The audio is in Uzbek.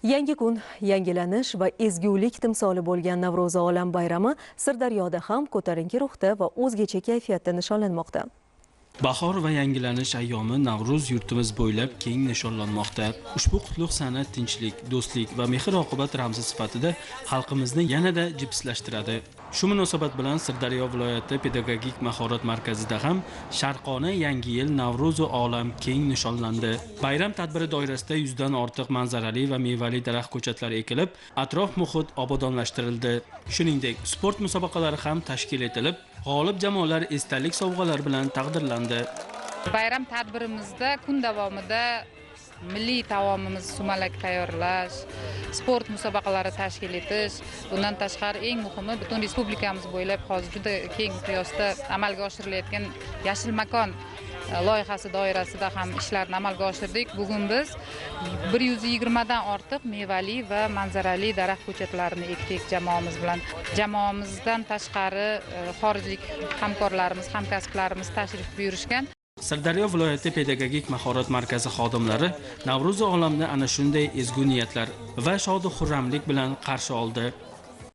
Yangi kun, yangilanish va ezgulik timsoli bo'lgan Navro'zi olam bayrami Sirdaryoda ham ko'tarinki ruhda va o'zgacha kayfiyatda nishonlanmoqda. Bahor va yangilanish ayyomi Navro'z yurtimiz bo'ylab keng nishonlanmoqda. Ushbu qutlug' sana tinchlik, do'stlik va mehr-oqibat ramzi sifatida xalqimizni yanada jipslashtiradi. Shu munosabat bilan Sirdaryo viloyati pedagogik mahorat markazida ham Sharqona yangi yil Navro'z olam keng nishonlandi. Bayram tadbiri doirasida 100 dan ortiq manzarali va mevali daraxt ko'chatlari ekilib, atrof muhit obodonlashtirildi. Shuningdek, sport musobaqalari ham tashkil etilib, g'olib jamoalar esdalik sovg'alar bilan taqdirlandi. Bayram tadbirimizda kun davomida milliy taomimiz sumalak tayyorlash, sport musobaqalari tashkil etish, bundan tashqari eng muhimi butun respublikamiz bo'ylab hozir juda keng miqyosda amalga oshirilayotgan Yashil makon loyihasi doirasida ham ishlarni amalga oshirdik. Bugun biz 120 dan ortiq mevali va manzarali daraxt ko'chatlarini ekdik jamoamiz bilan. Jamoamizdan tashqari xorijlik hamkorlarimiz, hamkasblarimiz tashrif buyurishgan. Sirdaryo viloyati pedagogik mahorat markazi xodimlari Navro'z olamni ana shunday ezgu niyatlar va shod-xurramlik bilan qarshi oldi.